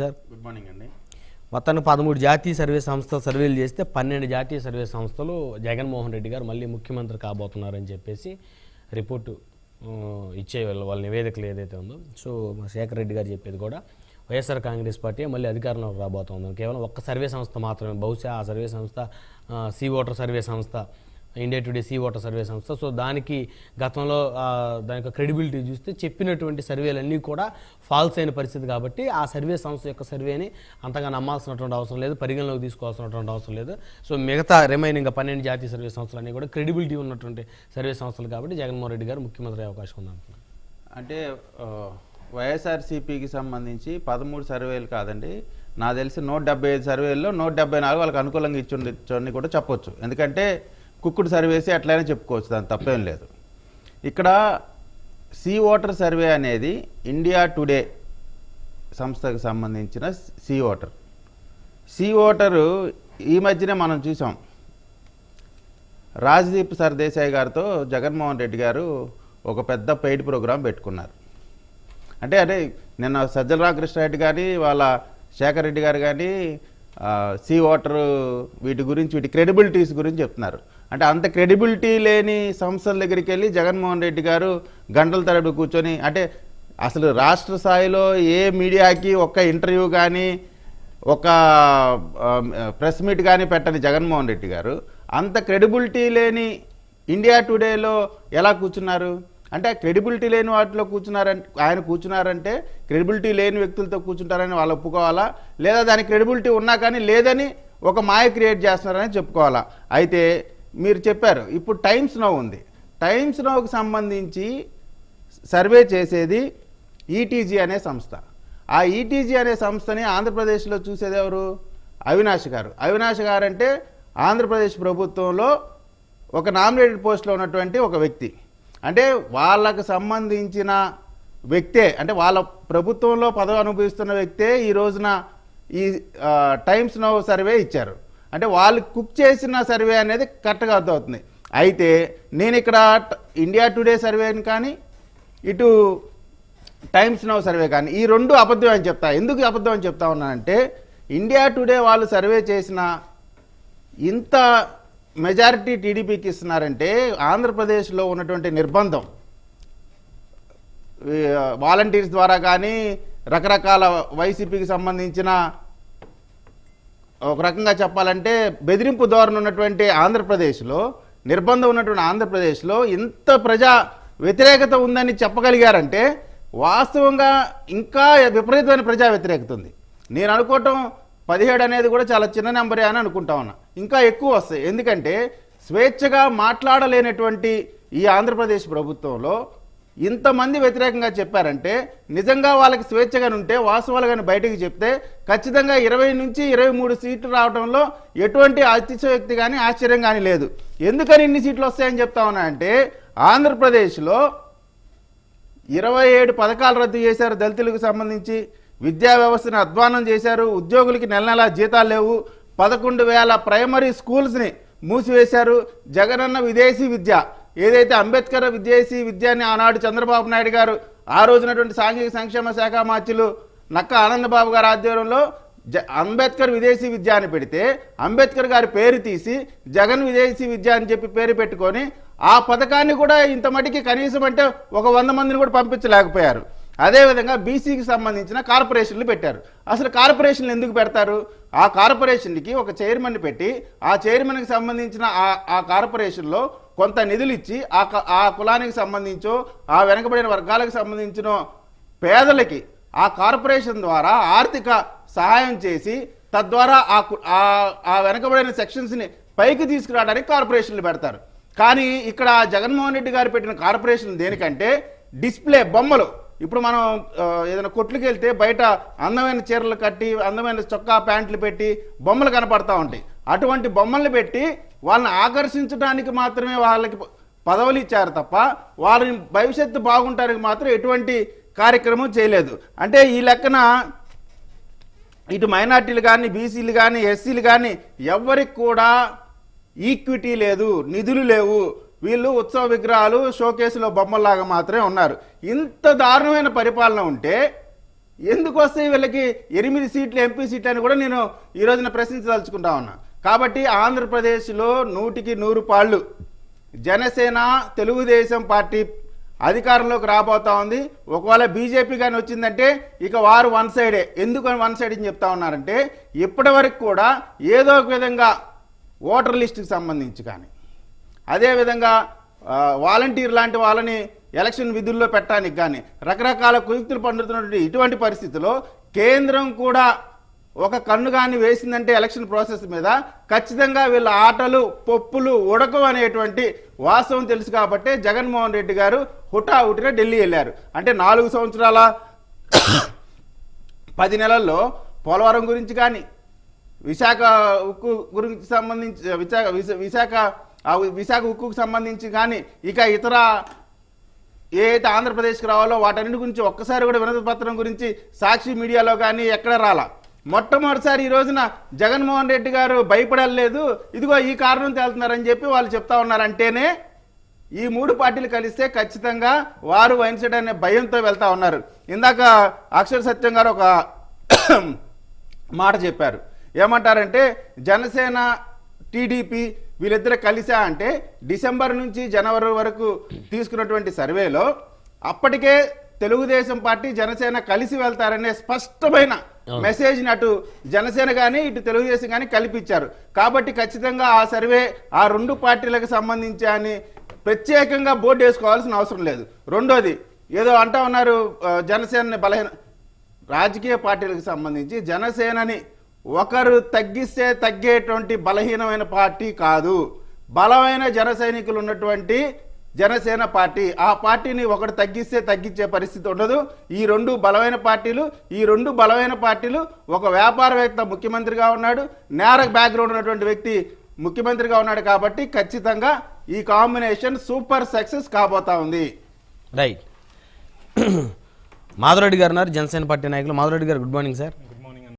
Sir good morning అండి. మొత్తానికి 13 జాతీయ సర్వే సంస్థలు సర్వేలు చేస్తే 12 జాతీయ సర్వే సంస్థలు జగన్మోహన్ రెడ్డి గారు మళ్ళీ ముఖ్యమంత్రి కాబోతున్నారని చెప్పేసి రిపోర్టు ఇచ్చే వాళ్ళ నివేదికలు ఏదైతే ఉందో. సో శేఖర్ రెడ్డి గారు చెప్పేది కూడా వైఎస్ఆర్ కాంగ్రెస్ పార్టీ మళ్ళీ అధికారంలోకి రాబోతుంది. కేవలం ఒక్క సర్వే సంస్థ మాత్రమే, బహుశా ఆ సర్వే సంస్థ సీ ఓటర్ సర్వే సంస్థ, India Today C voter survey సంస్థ. సో దానికి గతంలో దాని యొక్క క్రెడిబిలిటీ చూస్తే చెప్పినటువంటి సర్వేలన్నీ కూడా ఫాల్స్ అయిన పరిస్థితి కాబట్టి ఆ సర్వే సంస్థ యొక్క సర్వేని అంతగా నమ్మాల్సినటువంటి అవసరం లేదు, పరిగణలోకి తీసుకోవాల్సినటువంటి అవసరం లేదు. సో మిగతా రిమైనింగ్ 12 జాతీయ సర్వే సంస్థలన్నీ కూడా క్రెడిబిలిటీ ఉన్నటువంటి సర్వే సంస్థలు కాబట్టి జగన్మోహన్ రెడ్డి గారు ముఖ్యమంత్రి అయ్యే అవకాశం ఉందంటున్నారు. అంటే వైఎస్ఆర్సీపీకి సంబంధించి 13 సర్వేలు కాదండి, నాకు తెలిసి 175 సర్వేల్లో 174 వాళ్ళకి అనుకూలంగా ఇచ్చుండి కూడా చెప్పొచ్చు. ఎందుకంటే కుక్కుడు సర్వేసి అట్లయినా చెప్పుకోవచ్చు, దాని తప్పేం లేదు. ఇక్కడ సీ ఓటర్ సర్వే అనేది ఇండియా టుడే సంస్థకు సంబంధించిన సీ ఓటరు ఈ మధ్యనే మనం చూసాం. రాజ్దీప్ సర్దేశాయ్ గారితో జగన్మోహన్ రెడ్డి గారు ఒక పెద్ద పెయిడ్ ప్రోగ్రాం పెట్టుకున్నారు. అంటే నిన్న సజ్జల రామకృష్ణారెడ్డి కానీ వాళ్ళ శేఖర్ రెడ్డి గారు కానీ సీ ఓటర్ వీటి క్రెడిబిలిటీస్ గురించి చెప్తున్నారు. అంటే అంత క్రెడిబిలిటీ లేని సంస్థల దగ్గరికి వెళ్ళి జగన్మోహన్ రెడ్డి గారు గంటల తరబడి కూర్చొని, అంటే అసలు రాష్ట్ర స్థాయిలో ఏ మీడియాకి ఒక్క ఇంటర్వ్యూ కానీ ఒక ప్రెస్ మీట్ కానీ పెట్టని జగన్మోహన్ రెడ్డి గారు అంత క్రెడిబిలిటీ లేని ఇండియా టుడేలో ఎలా కూర్చున్నారు? అంటే క్రెడిబిలిటీ లేని వాటిలో ఆయన కూర్చున్నారంటే క్రెడిబిలిటీ లేని వ్యక్తులతో కూర్చుంటారని వాళ్ళు ఒప్పుకోవాలా, లేదా దానికి క్రెడిబిలిటీ ఉన్నా కానీ లేదని ఒక మాయ క్రియేట్ చేస్తున్నారని చెప్పుకోవాలా? అయితే మీరు చెప్పారు, ఇప్పుడు టైమ్స్ నౌ ఉంది. టైమ్స్ నౌకి సంబంధించి సర్వే చేసేది ఈటీజీ అనే సంస్థ. ఆ ఈటీజీ అనే సంస్థని ఆంధ్రప్రదేశ్లో చూసేది ఎవరు? అవినాష్ గారు. అవినాష్ గారు అంటే ఆంధ్రప్రదేశ్ ప్రభుత్వంలో ఒక నామినేటెడ్ పోస్ట్లో ఉన్నటువంటి ఒక వ్యక్తి. అంటే వాళ్ళకు సంబంధించిన వ్యక్తే, అంటే వాళ్ళ ప్రభుత్వంలో పదవి అనుభవిస్తున్న వ్యక్తే ఈ రోజున ఈ టైమ్స్ నౌ సర్వే ఇచ్చారు. అంటే వాళ్ళు కుక్ చేసిన సర్వే అనేది కరెక్ట్గా అర్థమవుతుంది. అయితే నేను ఇక్కడ ఇండియా టుడే సర్వేని కానీ ఇటు టైమ్స్ నౌ సర్వే కానీ ఈ రెండు అబద్ధం అని చెప్తా. ఎందుకు అబద్ధం అని చెప్తా ఉన్నానంటే, ఇండియా టుడే వాళ్ళు సర్వే చేసిన ఇంత మెజారిటీ టీడీపీకి ఇస్తున్నారంటే ఆంధ్రప్రదేశ్లో ఉన్నటువంటి నిర్బంధం, వాలంటీర్స్ ద్వారా కానీ రకరకాల వైసీపీకి సంబంధించిన ఒక రకంగా చెప్పాలంటే బెదిరింపు ధోరణి ఉన్నటువంటి ఆంధ్రప్రదేశ్లో, నిర్బంధం ఉన్నటువంటి ఆంధ్రప్రదేశ్లో ఇంత ప్రజా వ్యతిరేకత ఉందని చెప్పగలిగారంటే వాస్తవంగా ఇంకా విపరీతమైన ప్రజా వ్యతిరేకత ఉంది. నేను అనుకోవటం 17 అనేది కూడా చాలా చిన్న నెంబరే అని అనుకుంటా ఉన్నా. ఇంకా ఎక్కువ వస్తాయి. ఎందుకంటే స్వేచ్ఛగా మాట్లాడలేనటువంటి ఈ ఆంధ్రప్రదేశ్ ప్రభుత్వంలో ఇంతమంది వ్యతిరేకంగా చెప్పారంటే నిజంగా వాళ్ళకి స్వేచ్ఛగా ఉంటే వాస్తవాలు కానీ బయటకు చెప్తే ఖచ్చితంగా 20 నుంచి 23 సీట్లు రావడంలో ఎటువంటి అతిశయోక్తి కానీ ఆశ్చర్యం కానీ లేదు. ఎందుకని ఇన్ని సీట్లు వస్తాయని చెప్తా ఉన్నా అంటే, ఆంధ్రప్రదేశ్లో 27 పథకాలు రద్దు చేశారు దళితులకు సంబంధించి, విద్యా వ్యవస్థను అధ్వానం చేశారు, ఉద్యోగులకి నెల నెలా జీతాలు లేవు, 11,000 ప్రైమరీ స్కూల్స్ని మూసివేశారు. జగనన్న విదేశీ విద్య, ఏదైతే అంబేద్కర్ విదేశీ విద్యని ఆనాడు చంద్రబాబు నాయుడు గారు ఆ రోజునటువంటి సాంఘిక సంక్షేమ శాఖ మార్చులు నక్క ఆనందబాబు గారి ఆధ్వర్యంలో అంబేద్కర్ విదేశీ విద్య అని పెడితే అంబేద్కర్ గారి పేరు తీసి జగన్ విదేశీ విద్య అని చెప్పి పేరు పెట్టుకొని ఆ పథకాన్ని కూడా ఇంత మటుకి కనీసం అంటే ఒక 100 మందిని కూడా పంపించలేకపోయారు. అదేవిధంగా బీసీకి సంబంధించిన కార్పొరేషన్లు పెట్టారు. అసలు కార్పొరేషన్లు ఎందుకు పెడతారు? ఆ కార్పొరేషన్కి ఒక చైర్మన్ పెట్టి ఆ చైర్మన్కి సంబంధించిన ఆ కార్పొరేషన్లో కొంత నిధులు ఇచ్చి ఆ కులానికి సంబంధించో ఆ వెనకబడిన వర్గాలకు సంబంధించిన పేదలకి ఆ కార్పొరేషన్ ద్వారా ఆర్థిక సహాయం చేసి తద్వారా ఆ వెనకబడిన సెక్షన్స్ని పైకి తీసుకురావడానికి కార్పొరేషన్లు పెడతారు. కానీ ఇక్కడ జగన్మోహన్ రెడ్డి గారు పెట్టిన కార్పొరేషన్ దేనికంటే డిస్ప్లే బొమ్మలు. ఇప్పుడు మనం ఏదైనా కొట్లుకి వెళ్తే బయట అందమైన చీరలు కట్టి అందమైన చొక్కా ప్యాంట్లు పెట్టి బొమ్మలు కనపడతా ఉంటాయి. అటువంటి బొమ్మల్ని పెట్టి వాళ్ళని ఆకర్షించడానికి మాత్రమే వాళ్ళకి పదవులు ఇచ్చారు తప్ప వాళ్ళని భవిష్యత్తు బాగుంటానికి మాత్రం ఎటువంటి కార్యక్రమం చేయలేదు. అంటే ఈ లెక్కన ఇటు మైనార్టీలు కానీ బీసీలు కానీ ఎస్సీలు కానీ ఎవరికి కూడా ఈక్విటీ లేదు, నిధులు లేవు. వీళ్ళు ఉత్సవ విగ్రహాలు షోకేసులో బొమ్మల్లాగా మాత్రమే ఉన్నారు. ఇంత దారుణమైన పరిపాలన ఉంటే ఎందుకు వస్తాయి వీళ్ళకి 8 సీట్లు ఎంపీ సీట్లు అని కూడా నేను ఈ రోజున ప్రశ్నించదలుచుకుంటా ఉన్నా. కాబట్టి ఆంధ్రప్రదేశ్లో 100కి 100 పాళ్ళు జనసేన తెలుగుదేశం పార్టీ అధికారంలోకి రాబోతా ఉంది. ఒకవేళ బీజేపీ కానీ వచ్చిందంటే ఇక వారు వన్ సైడే. ఎందుకు వన్ సైడ్ అని చెప్తా ఉన్నారంటే ఇప్పటి వరకు కూడా ఏదో ఒక విధంగా ఓటర్ లిస్టుకి సంబంధించి కానీ అదేవిధంగా వాలంటీర్ లాంటి వాళ్ళని ఎలక్షన్ విధుల్లో పెట్టడానికి కానీ రకరకాల కుయుక్తులు పండుతున్నటువంటి ఇటువంటి పరిస్థితుల్లో కేంద్రం కూడా ఒక కన్ను కానీ వేసిందంటే ఎలక్షన్ ప్రాసెస్ మీద ఖచ్చితంగా వీళ్ళ ఆటలు పప్పులు ఉడకవు అనేటువంటి వాస్తవం తెలుసు. కాబట్టి జగన్మోహన్ రెడ్డి గారు హుటాహుటిన ఢిల్లీ వెళ్ళారు. అంటే 4 సంవత్సరాల 10 నెలల్లో పోలవరం గురించి కానీ విశాఖ ఉక్కు గురించి సంబంధించి విశాఖ ఉక్కుకు సంబంధించి కానీ ఇక ఇతర ఏదైతే ఆంధ్రప్రదేశ్కి రావాలో వాటన్నిటి గురించి ఒక్కసారి కూడా వినతి పత్రం గురించి సాక్షి మీడియాలో కానీ ఎక్కడ రాలా. మొట్టమొదటిసారి ఈ రోజున జగన్మోహన్ రెడ్డి గారు భయపడలేదు, ఇదిగో ఈ కారణం తేలుతున్నారని చెప్పి వాళ్ళు చెప్తా ఉన్నారంటేనే ఈ 3 పార్టీలు కలిస్తే ఖచ్చితంగా వారు వైన్సెట్ అనే భయంతో వెళ్తా ఉన్నారు. ఇందాక అక్షర సత్యం గారు ఒక మాట చెప్పారు. ఏమంటారంటే జనసేన టీడీపీ వీళ్ళిద్దరు కలిసా అంటే డిసెంబర్ నుంచి జనవరి వరకు తీసుకున్నటువంటి సర్వేలో అప్పటికే తెలుగుదేశం పార్టీ జనసేన కలిసి వెళ్తారనే స్పష్టమైన మెసేజ్ని అటు జనసేన కానీ ఇటు తెలుగుదేశం కానీ కల్పించారు. కాబట్టి ఖచ్చితంగా ఆ సర్వే ఆ 2 పార్టీలకు సంబంధించి అని ప్రత్యేకంగా బోర్డు వేసుకోవాల్సిన అవసరం లేదు. రెండోది ఏదో అంటా ఉన్నారు జనసేనని బలహీన రాజకీయ పార్టీలకు సంబంధించి జనసేనని ఒకరు తగ్గిస్తే తగ్గేటువంటి బలహీనమైన పార్టీ కాదు. బలమైన జన సైనికులు ఉన్నటువంటి జనసేన పార్టీ, ఆ పార్టీని ఒకటి తగ్గిస్తే తగ్గించే పరిస్థితి ఉండదు. ఈ 2 బలమైన పార్టీలు ఒక వ్యాపారవేత్త ముఖ్యమంత్రిగా ఉన్నాడు, నేర బ్యాక్గ్రౌండ్ ఉన్నటువంటి వ్యక్తి ముఖ్యమంత్రిగా ఉన్నాడు. కాబట్టి ఖచ్చితంగా ఈ కాంబినేషన్ సూపర్ సక్సెస్ కాబోతా ఉంది. రైట్. మాధవరెడ్డి గారు ఉన్నారు, జనసేన పార్టీ నాయకులు. మాధవరెడ్డి గారు గుడ్ మార్నింగ్ సార్.